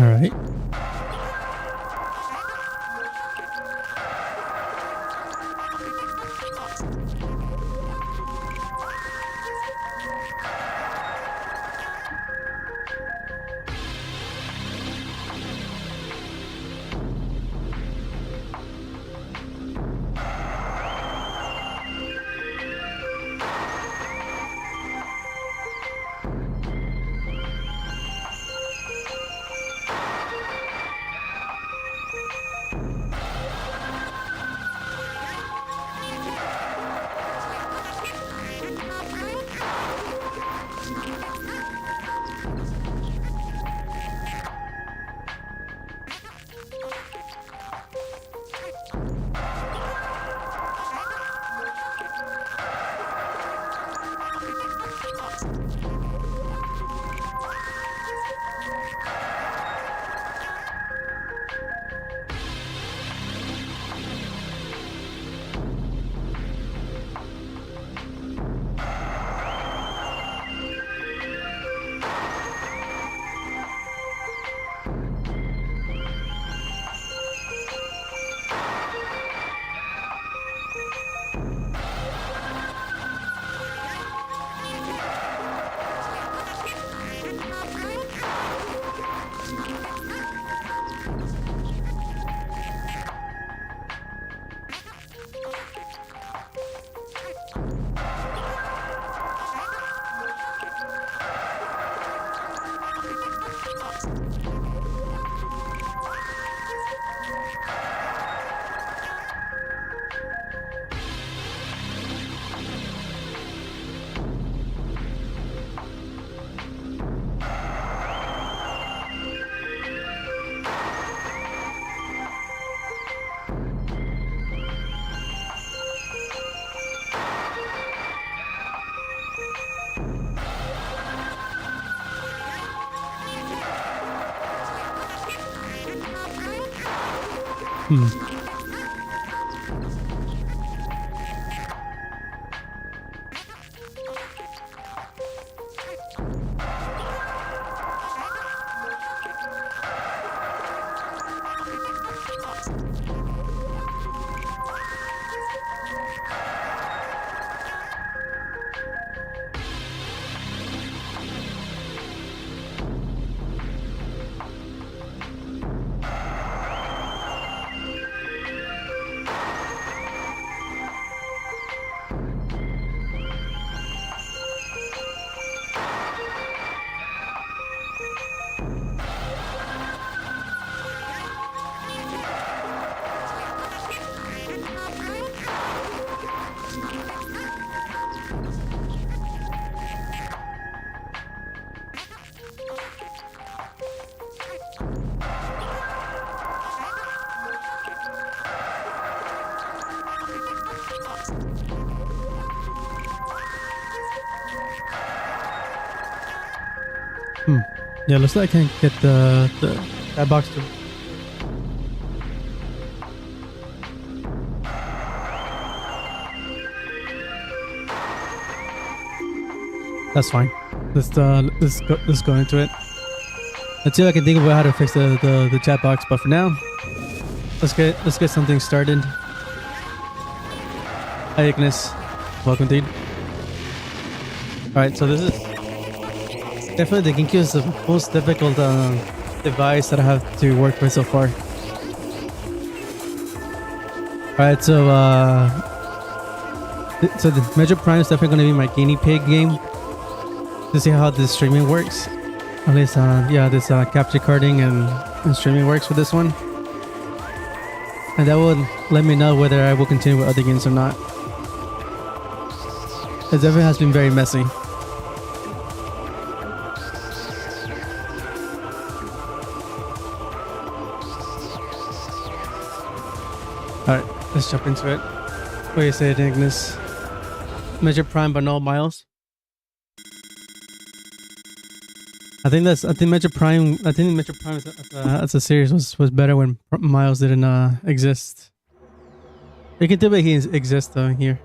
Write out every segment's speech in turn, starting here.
All right. Yeah, looks like I can't get that box to. That's fine. Let's go into it. Let's see if I can think about how to fix the chat box. But for now, let's get something started. Hi Ignis, welcome dude. All right, so this is definitely the Gamecube is the most difficult device that I have to work with so far. Alright, so the Metroid Prime is definitely going to be my guinea pig game to see how this streaming works. At least, yeah, this capture carding and streaming works for this one. And that will let me know whether I will continue with other games or not. It definitely has been very messy. Alright, let's jump into it. What do you say, Ignis? Metroid Prime but no Miles? I think Metroid Prime as a series was better when Miles didn't exist. You can tell that he exists though here.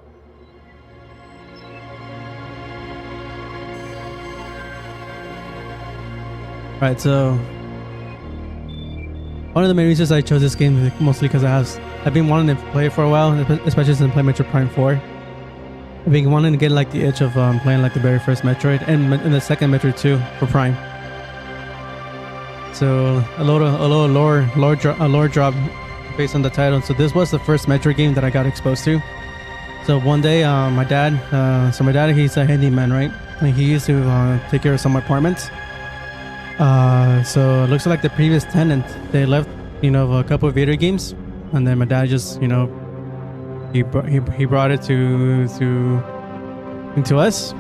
Alright, so one of the main reasons I chose this game is mostly because I've been wanting to play it for a while, especially since I played Metroid Prime 4. I've been wanting to get like the itch of playing like the very first Metroid and the second Metroid 2 for Prime. So a little lore drop based on the title. So this was the first Metroid game that I got exposed to. So one day, my dad, he's a handyman, right? And he used to take care of some apartments. So it looks like the previous tenant, they left, a couple of video games, and then my dad just, he brought it into us.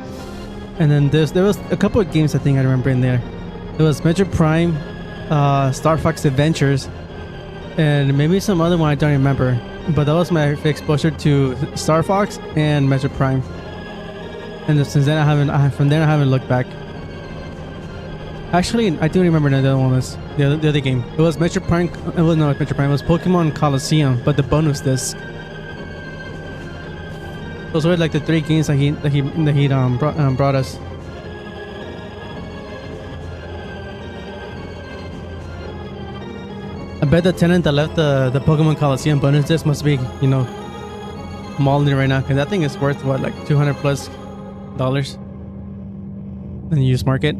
And then there was a couple of games I think I remember in there. There was Metroid Prime, Star Fox Adventures, and maybe some other one I don't remember. But that was my exposure to Star Fox and Metroid Prime. And since then I haven't looked back. Actually, I do remember the other one was the other game. It was Metroid Prime. It was not Metroid Prime. It was Pokemon Coliseum, but the bonus disc. Those were like the 3 games that he brought us. I bet the tenant that left the Pokemon Coliseum bonus disc must be, mauling it right now, because that thing is worth what, like $200+ in the used market.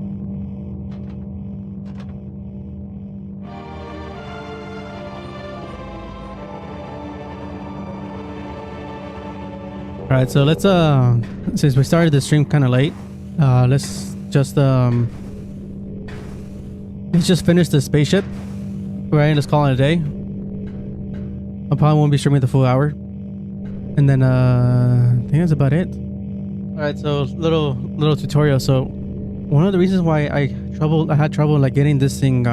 All right, so let's since we started the stream kind of late, let's just finish the spaceship. Right, let's call it a day. I probably won't be streaming the full hour, and then I think that's about it. All right, so little tutorial. So one of the reasons why I had trouble like getting this thing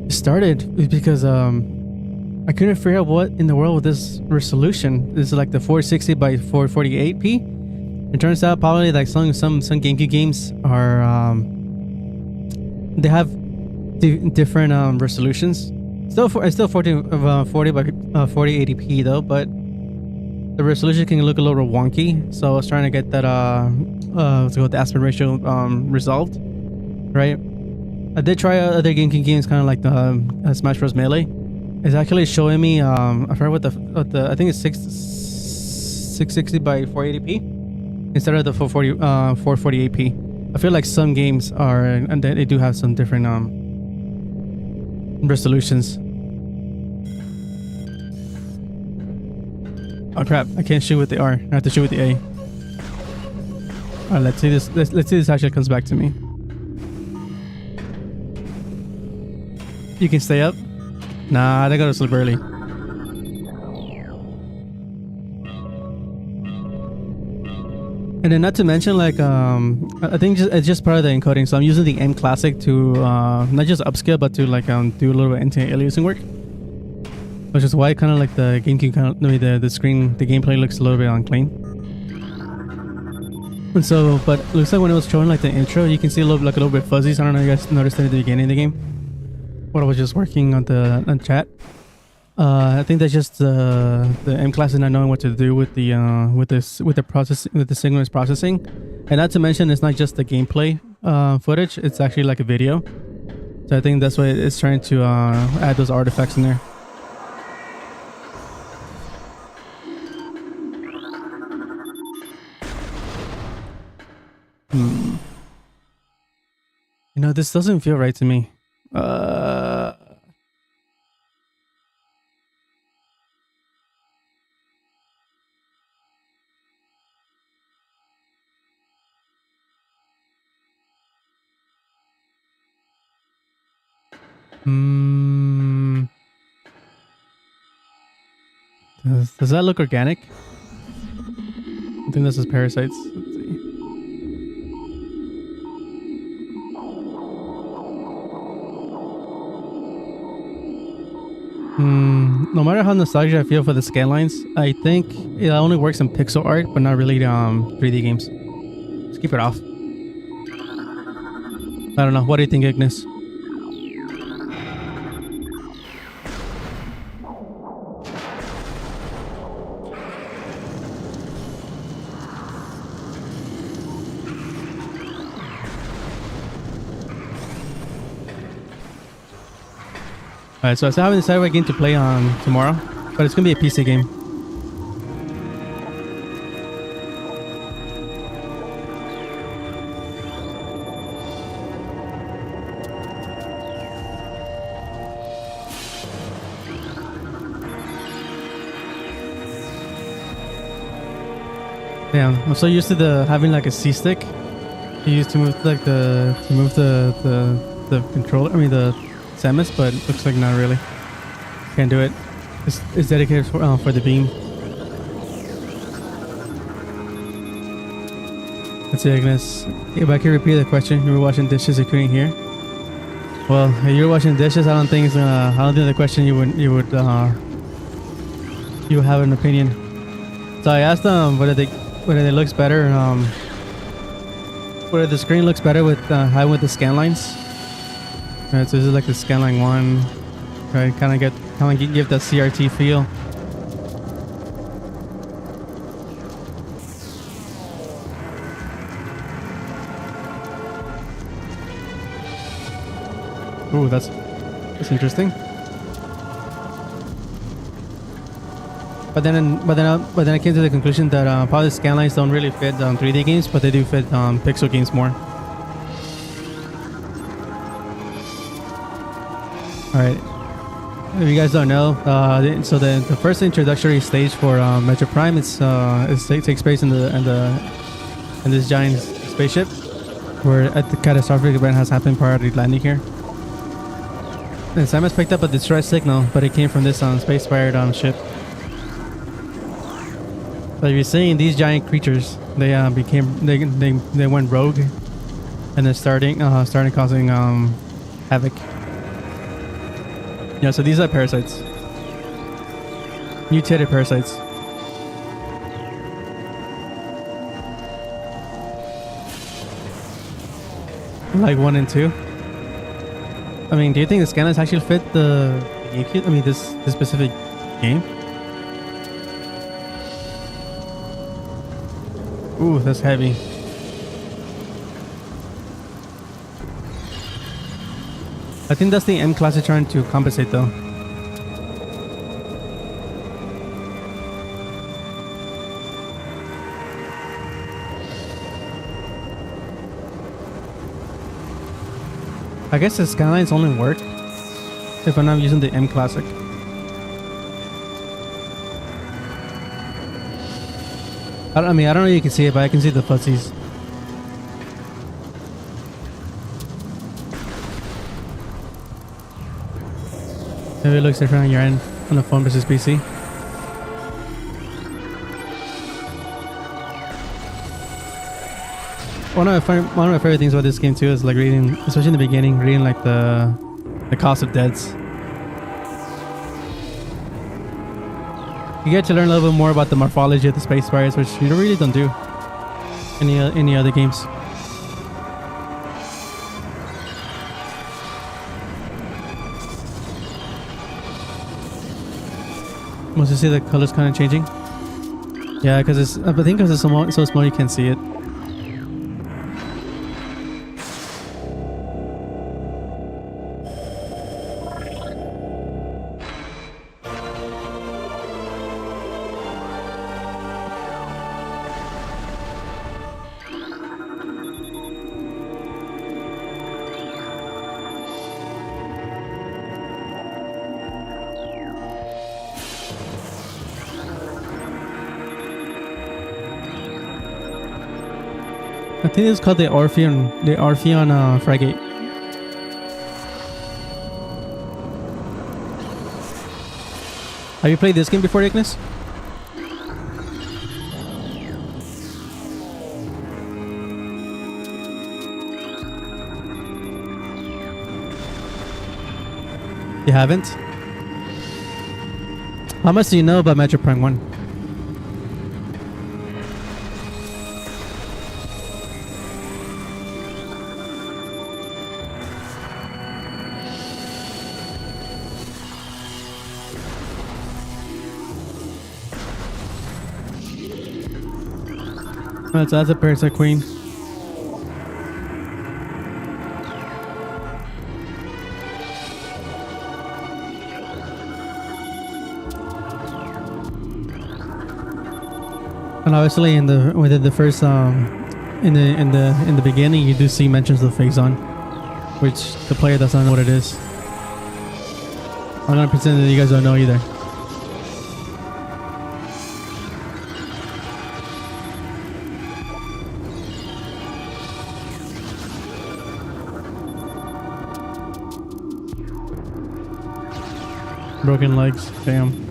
started is because I couldn't figure out what in the world with this resolution. This is like the 460 by 448p. It turns out probably like some GameCube games are they have different resolutions. Still 40 by 4080p though, but the resolution can look a little wonky. So I was trying to get that what's it called, the aspect ratio resolved, right? I did try other GameCube games, kind of like the Smash Bros. Melee. It's actually showing me I forgot what the I think it's 660 by 480p instead of the 448p. I feel like some games are, and they do have some different resolutions. Oh crap! I can't shoot with the R. I have to shoot with the A. All right, let's see this. Let's see this actually comes back to me. You can stay up. Nah, they gotta sleep early. And then not to mention, like, I think it's just part of the encoding. So I'm using the M Classic to not just upscale, but to like do a little bit anti-aliasing work. Which is why kind of like the GameCube the screen, the gameplay looks a little bit unclean. And so, but it looks like when it was showing like the intro, you can see a little bit fuzzy. So I don't know if you guys noticed it at the beginning of the game. What I was just working on the chat. I think that's just the M class is not knowing what to do with the signal it's processing, and not to mention it's not just the gameplay footage; it's actually like a video. So I think that's why it's trying to add those artifacts in there. This doesn't feel right to me. Does that look organic? I think this is parasites. Let's see. No matter how nostalgic I feel for the scan lines, I think it only works in pixel art, but not really 3D games. Let's keep it off. I don't know. What do you think, Ignis? Alright, so I still haven't decided what game to play on tomorrow, but it's gonna be a PC game. Damn, I'm so used to having like a C stick. You used to move like the controller. I mean the Samus, but it looks like not really. Can't do it. It's dedicated for the beam. Let's see, Agnes. If I can repeat the question, you were washing dishes, you couldn't hear. Well, if you were washing dishes, I don't think the question you would have an opinion. So I asked them whether it looks better, whether the screen looks better with with the scan lines. Right, so this is like the scanline 1, right? Kind of give that CRT feel. Ooh, that's interesting. But then I came to the conclusion that probably scanlines don't really fit 3D games, but they do fit pixel games more. Alright, if you guys don't know, so the first introductory stage for Metroid Prime takes place in this giant spaceship, where the catastrophic event has happened prior to landing here. And Samus picked up a distress signal, but it came from this space-fired ship. But you're seeing these giant creatures, they went rogue, and they're starting causing havoc. Yeah, so these are parasites. Mutated parasites. Like 1 and 2. I mean, do you think the scanners actually fit the Gamecube? I mean, this specific game? Ooh, that's heavy. I think that's the M class is trying to compensate though. I guess the skylines only work if I'm not using the M Classic. I don't know if you can see it, but I can see the fuzzies. Maybe it looks different on your end on the phone versus PC. One of my favorite things about this game too is like reading, especially in the beginning, reading like the cost of deaths. You get to learn a little bit more about the morphology of the space spires, which you really don't do in any other games. Once you see the colors kind of changing, yeah, because I think because it's so small you can't see it. I think it's called the Orpheon Frigate. Have you played this game before, Ignis? You haven't? How much do you know about Metroid Prime 1? That's a Parasite Queen. And obviously, within the first in the beginning, you do see mentions of Phazon, which the player does not know what it is. I'm gonna pretend that you guys don't know either. Broken legs, damn.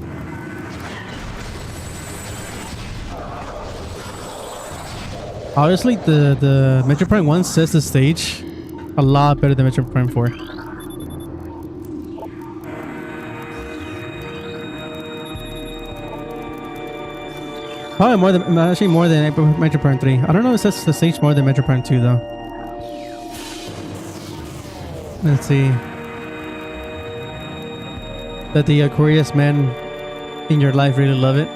Obviously, the Metroid Prime 1 sets the stage a lot better than Metroid Prime 4. Probably more than, actually more than Metroid Prime 3. I don't know if it sets the stage more than Metroid Prime 2 though. Let's see. That the Aquarius men in your life really love it.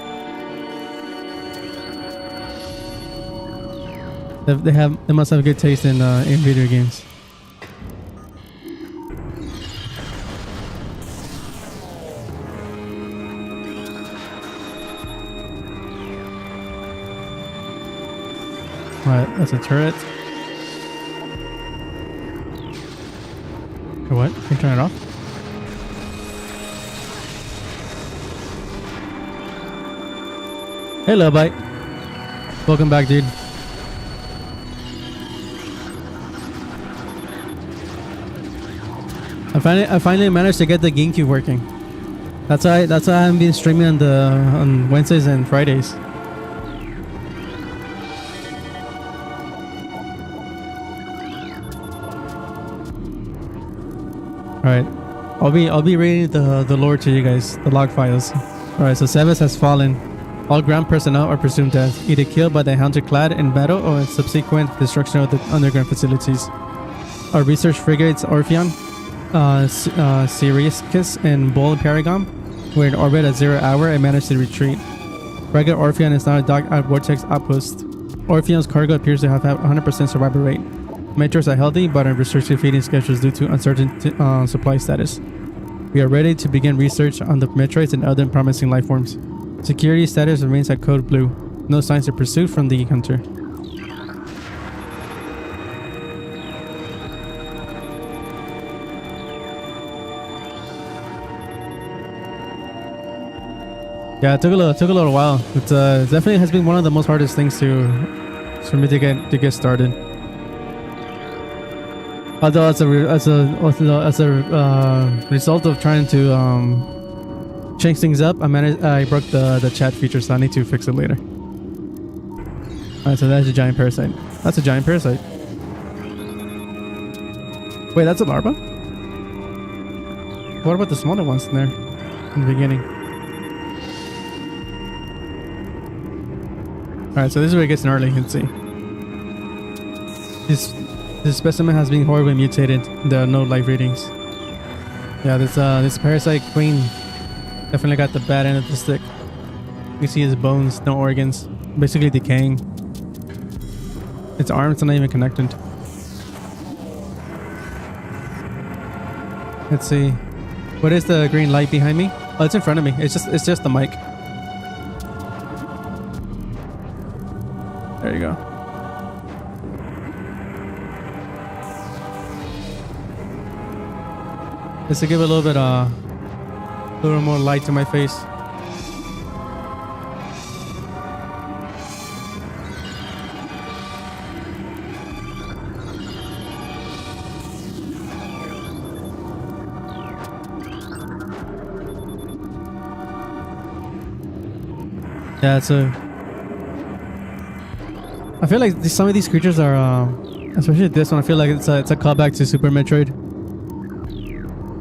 They must have good taste in video games. Alright, that's a turret. Or what? Can you turn it off? Hey, little bite. Welcome back, dude. I finally managed to get the GameCube working. That's why I haven't been streaming on Wednesdays and Fridays. Alright. I'll be reading the lore to you guys, the log files. Alright, so Sebas has fallen. All ground personnel are presumed dead, either killed by the Hunter clad in battle or in subsequent destruction of the underground facilities. Our research frigates Orpheon, Siriuscus, and Bull Paragon were in orbit at 0 hour and managed to retreat. Frigate Orpheon is now docked at Vortex Outpost. Orpheon's cargo appears to have 100% survival rate. Metroids are healthy, but on restricted feeding schedules due to uncertain supply status. We are ready to begin research on the Metroids and other promising life forms. Security status remains at code blue. No signs of pursuit from the hunter. Yeah, it took a little while. It definitely has been one of the most hardest things for me to get started. Although as a result of trying to change things up, I broke the chat feature, so I need to fix it later. Alright, so that's a giant parasite. That's a giant parasite. Wait, that's a larva? What about the smaller ones in there in the beginning? Alright, so this is where it gets gnarly. You can see. This specimen has been horribly mutated. There are no life readings. Yeah, this parasite queen definitely got the bad end of the stick. You can see his bones, no organs, basically decaying. Its arms are not even connected. Let's see. What is the green light behind me? Oh, it's in front of me. It's just the mic. There you go. Just to give a little bit a little more light to my face. Yeah, I feel like some of these creatures are, especially this one, I feel like it's a callback to Super Metroid.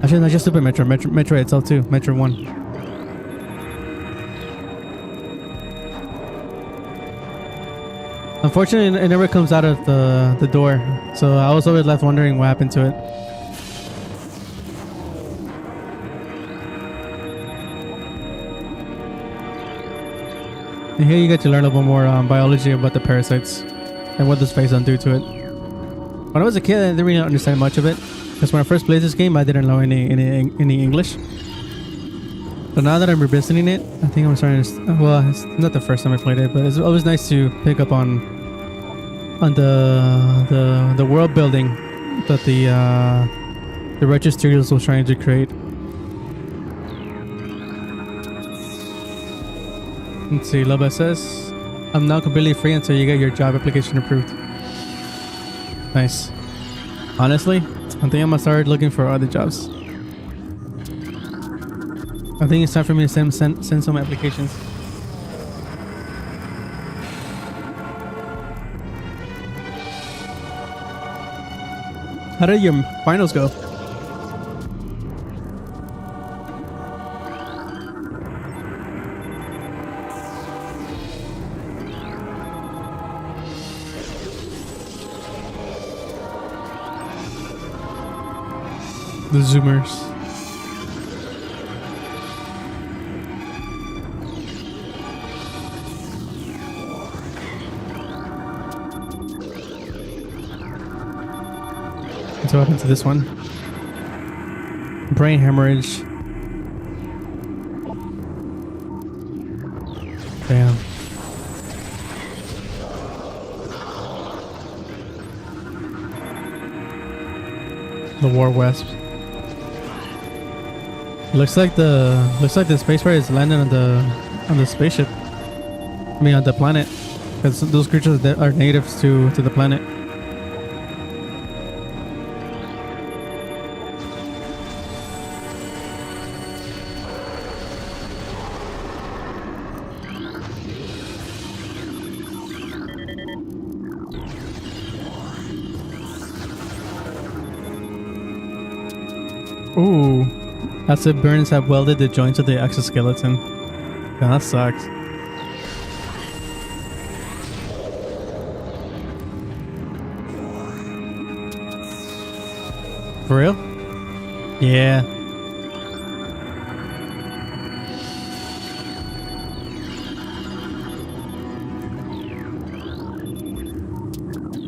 Actually, not just Super Metroid, Metroid itself too, Metroid 1. Unfortunately, it never comes out of the door, so I was always left wondering what happened to it. And here you get to learn a little more biology about the parasites and what this Phazon do to it. When I was a kid, I didn't really understand much of it, because when I first played this game, I didn't know any English. But now that I'm revisiting it, I think I'm starting to. Well, it's not the first time I played it, but it's always nice to pick up on the world building that the Retro Studios was trying to create. Let's see. Loba says, "I'm now completely free until you get your job application approved." Nice. Honestly, I think I'm gonna start looking for other jobs. I think it's time for me to send some applications. How did your finals go? The Zoomers. What happened to this one? Brain hemorrhage. Damn. The War Wasp. Looks like the space pirate is landing on the spaceship. I mean on the planet. Because those creatures that are natives to the planet. Ooh, acid burns have welded the joints of the exoskeleton. Yeah, that sucks. For real? Yeah.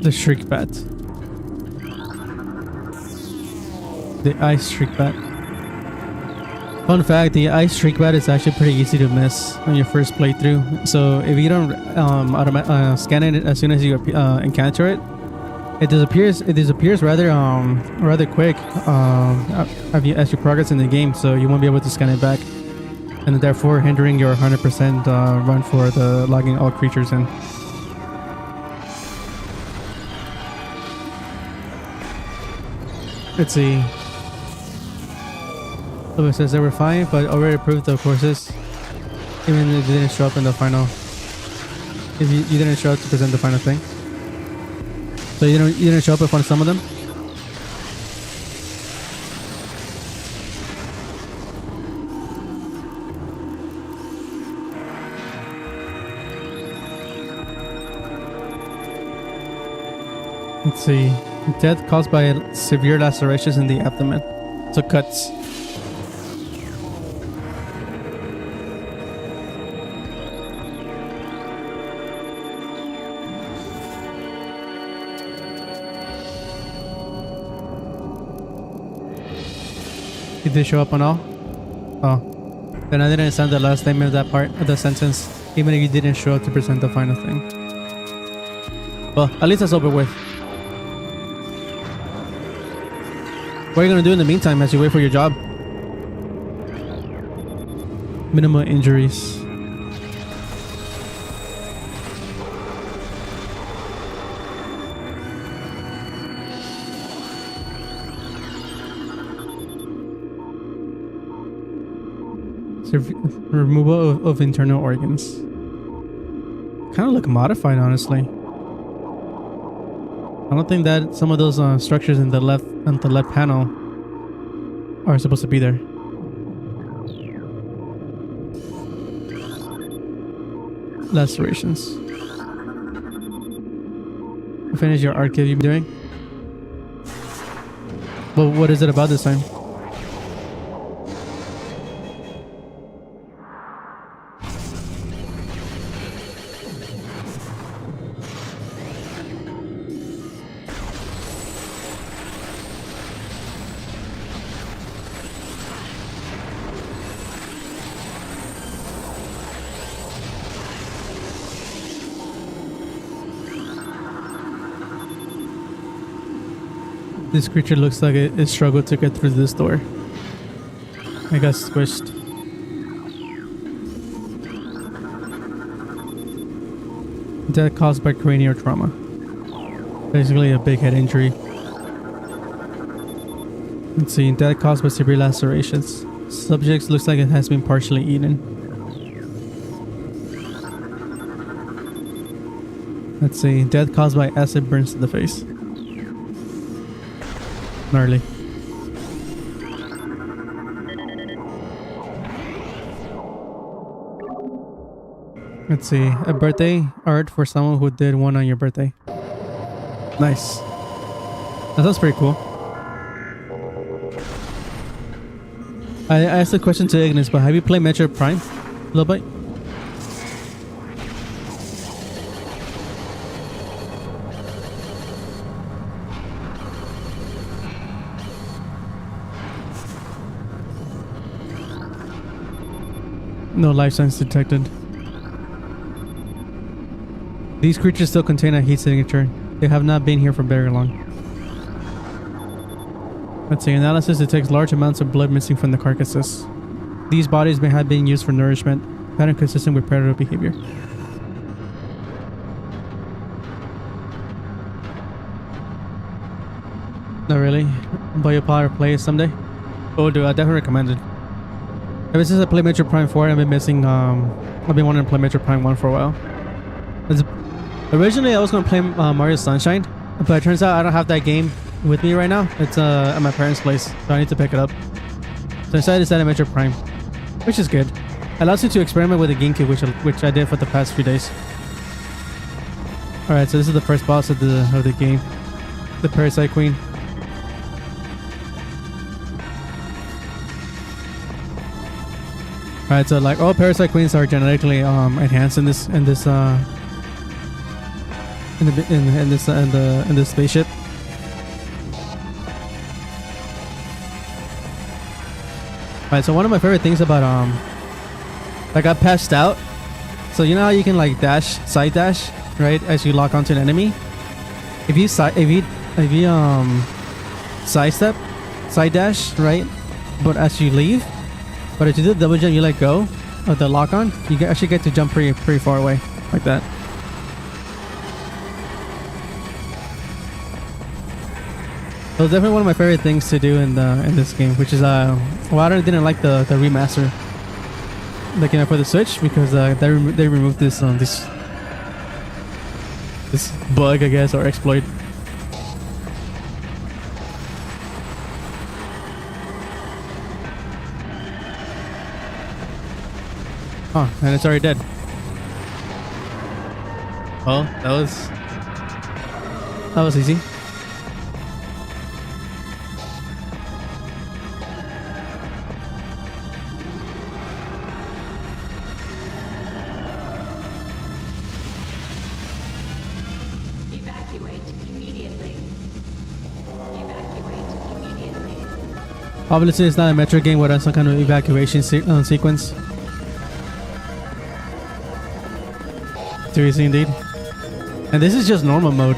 The Shriek Bat. The Ice Shriek Bat. Fun fact, the Ice Shriek Bat is actually pretty easy to miss on your first playthrough. So if you don't scan it as soon as you encounter it, it disappears rather quick as you progress in the game. So you won't be able to scan it back, and therefore hindering your 100% run for the logging all creatures in. Let's see. So it says they were fine, but already approved the courses, even if they didn't show up in the final. If you didn't show up to present the final thing, so you didn't show up on some of them. Let's see. Death caused by severe lacerations in the abdomen, so cuts. Did they show up on all? Oh. Then I didn't understand the last name of that part of the sentence, even if you didn't show up to present the final thing. Well, at least that's over with. What are you gonna do in the meantime as you wait for your job? Minimal injuries. Removal of internal organs. Kind of look modified, honestly. I don't think that some of those structures on the left panel are supposed to be there. Lacerations. Finish your art kit you've been doing. Well, what is it about this time? This creature looks like it struggled to get through this door. I got squished. Death caused by cranial trauma. Basically a big head injury. Let's see, death caused by severe lacerations. Subject looks like it has been partially eaten. Let's see, death caused by acid burns to the face. Gnarly. Let's see, a birthday art for someone who did one on your birthday. Nice. That sounds pretty cool. I asked a question to Ignis, but have you played Metroid Prime? Little bit? No life signs detected. These creatures still contain a heat signature. They have not been here for very long. Let's see, analysis detects large amounts of blood missing from the carcasses. These bodies may have been used for nourishment, pattern consistent with predator behavior. Not really, but you'll probably play it someday. Oh dude, I definitely recommend it. Ever since I played Metroid Prime 4, I've been missing, I've been wanting to play Metroid Prime 1 for a while. Originally I was going to play Mario Sunshine, but it turns out I don't have that game with me right now. It's at my parents' place, so I need to pick it up. So I decided Metroid Prime, which is good. It allows you to experiment with the Gamecube, which I did for the past few days. Alright, so this is the first boss of the game. The Parasite Queen. Alright, so like all Parasite Queens are genetically enhanced in this spaceship. Alright, so one of my favorite things about I got passed out. So you know how you can like side dash, right, as you lock onto an enemy? If you side dash, right, but as you leave, but if you do the double jump, you let go of the lock on, you actually get to jump pretty far away, like that. So it's definitely one of my favorite things to do in this game, which is well, I didn't like the remaster, like for the Switch, because they removed this bug, I guess, or exploit. Oh, and it's already dead. Well, that was easy. Obviously, it's not a Metroid game without some kind of evacuation sequence. Seriously, indeed. And this is just normal mode.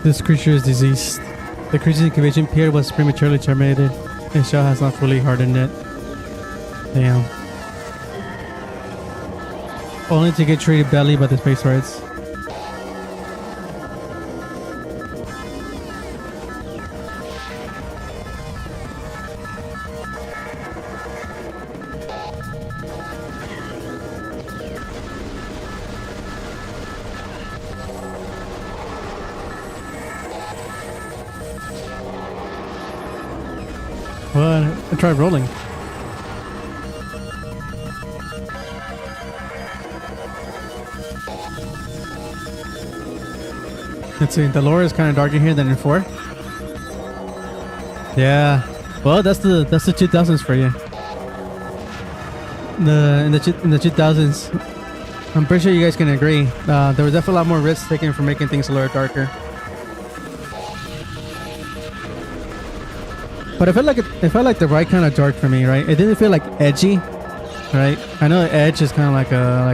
This creature is diseased. The creature's incubation period was prematurely terminated. Its shell has not fully hardened yet. Damn. Only to get treated badly by the space rides. Well, I tried rolling. Let's see. The lore is kind of darker here than in 4. Yeah. Well, that's the 2000s for you. In the 2000s, I'm pretty sure you guys can agree. There was definitely a lot more risks taken for making things a little darker. But it felt like the right kind of dark for me, right? It didn't feel like edgy, right? I know edge is kind of like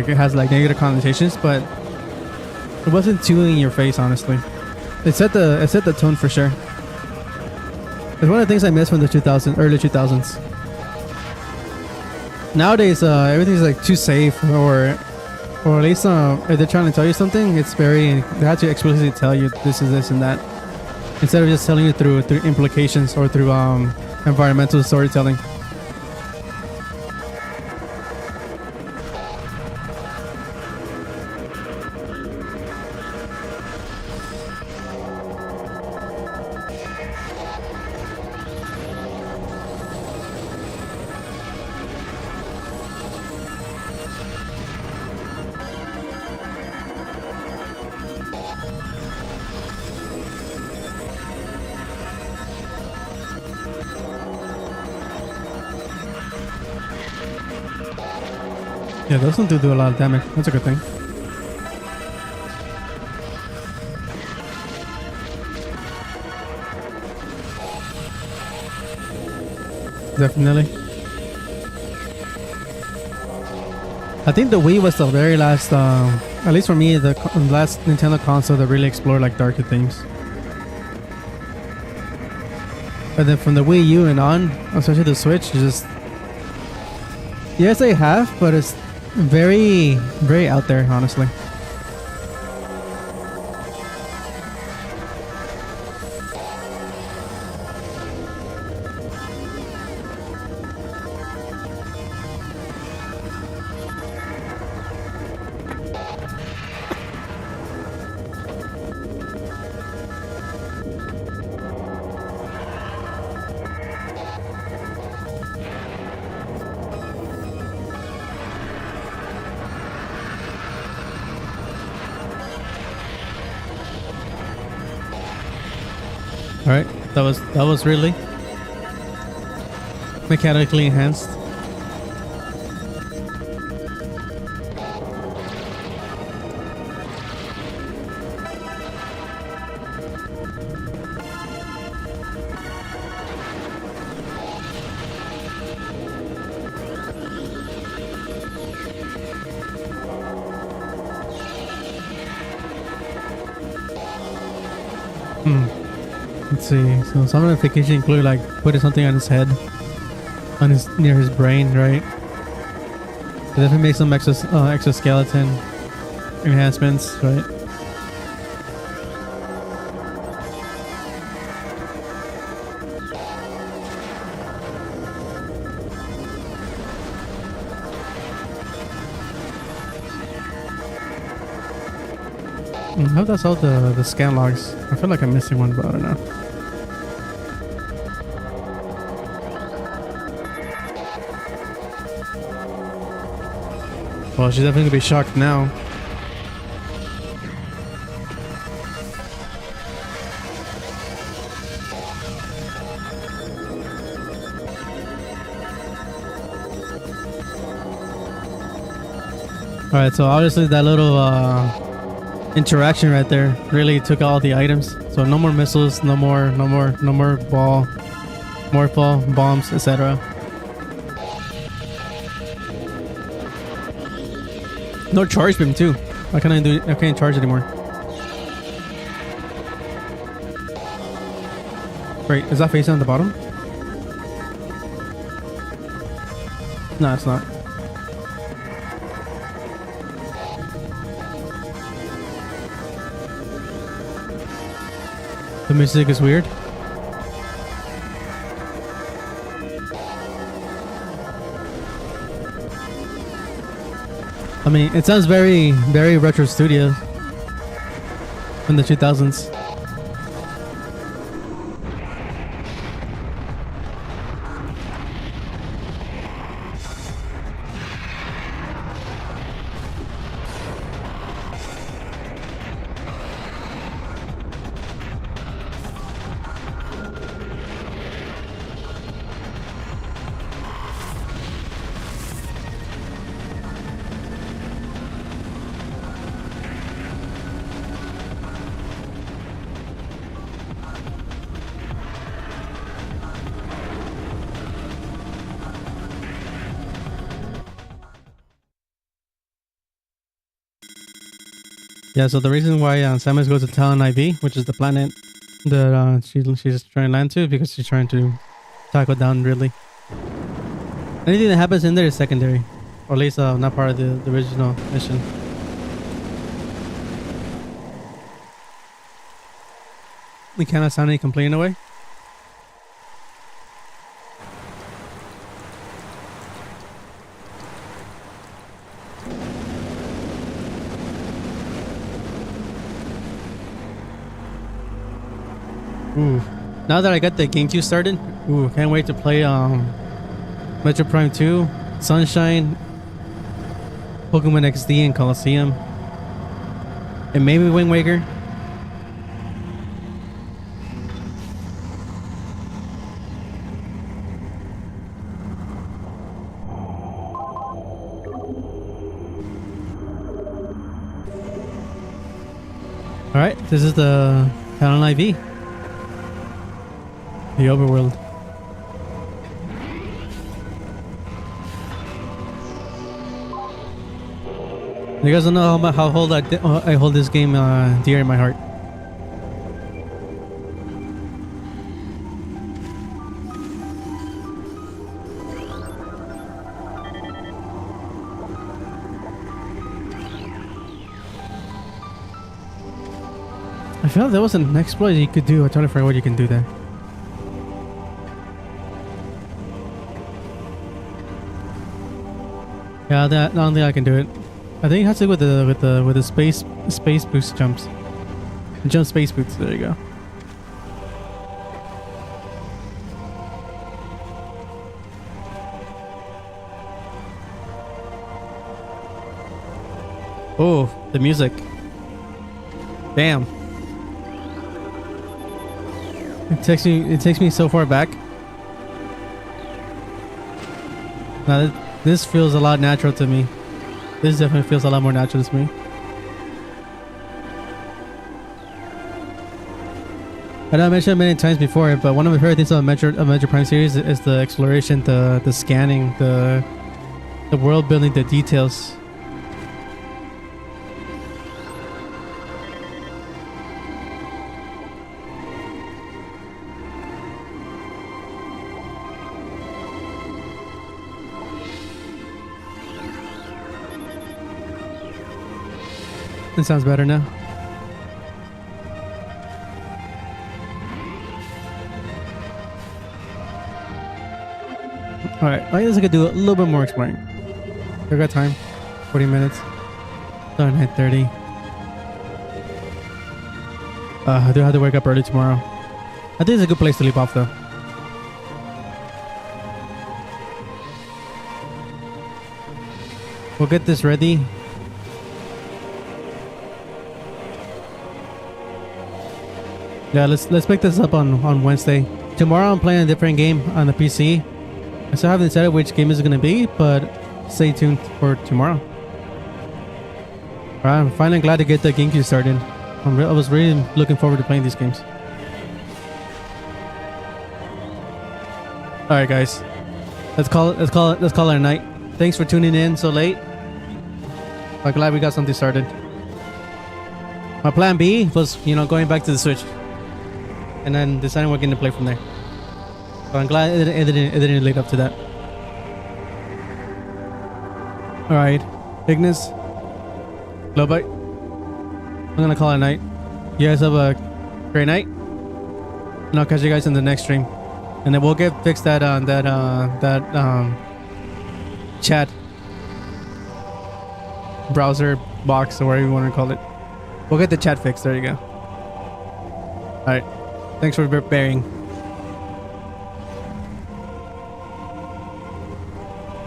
it has like negative connotations, but it wasn't too in your face, honestly. It set the tone for sure. It's one of the things I miss from the early 2000s. Nowadays, everything's like too safe, or at least if they're trying to tell you something, they have to explicitly tell you this is this and that, instead of just telling you through implications or through environmental storytelling. Yeah, those don't do a lot of damage. That's a good thing. Definitely. I think the Wii was the very last, at least for me, the last Nintendo console that really explored like darker themes. But then from the Wii U and on, especially the Switch, yes, they have, but it's very, very out there, honestly. All right, that was really mechanically enhanced. Let's see. So some modification include like putting something on his head, near his brain, right? It definitely makes some exoskeleton enhancements, right? How does all the scan logs? I feel like I'm missing one, but I don't know. Well, she's definitely gonna be shocked now. Alright, so obviously that little interaction right there really took all the items. So no more missiles, no more ball, morphle, bombs, etc. No charge beam too. I can't charge anymore. Wait, is that facing on the bottom? No, it's not. The music is weird. I mean, it sounds very, very retro studio in the 2000s. Yeah, so the reason why Samus goes to Talon IV, which is the planet that she's trying to land to, because she's trying to tackle down Ridley. Anything that happens in there is secondary, or at least not part of the original mission. We cannot sound any complaint away. Ooh. Now that I got the Gamecube started, ooh, can't wait to play Metroid Prime 2, Sunshine, Pokemon XD, and Coliseum, and maybe Wind Waker. All right, this is the Talon IV, the overworld. You guys don't know how I hold this game dear in my heart. I feel like there was an exploit you could do. I'm trying to figure out what you can do there. Yeah, that I don't think I can do it. I think it has to do with the space boost jumps. Jump space boots. There you go. Oh, the music. Damn. It takes me so far back. Now this feels a lot natural to me. This definitely feels a lot more natural to me. I know I mentioned it many times before, but one of my favorite things about Metroid Prime series is the exploration, the scanning, the world building, the details. It sounds better now. Alright, I guess I could do a little bit more exploring. I got time. 40 minutes. Start at 9:30. I do have to wake up early tomorrow. I think it's a good place to leave off though. We'll get this ready. Yeah, let's pick this up on Wednesday. Tomorrow I'm playing a different game on the PC. I still haven't decided which game is gonna be, but stay tuned for tomorrow. Alright, I'm finally glad to get the Gamecube started. I was really looking forward to playing these games. Alright guys. Let's call it a night. Thanks for tuning in so late. I'm glad we got something started. My plan B was, going back to the Switch. And then deciding we're going to play from there. So I'm glad it didn't lead up to that. Alright, Ignis, Glowbite, I'm going to call it a night. You guys have a great night. And I'll catch you guys in the next stream. And then we'll get fixed that chat browser box or whatever you want to call it. We'll get the chat fixed. There you go. Alright. Thanks for bearing.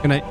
Good night.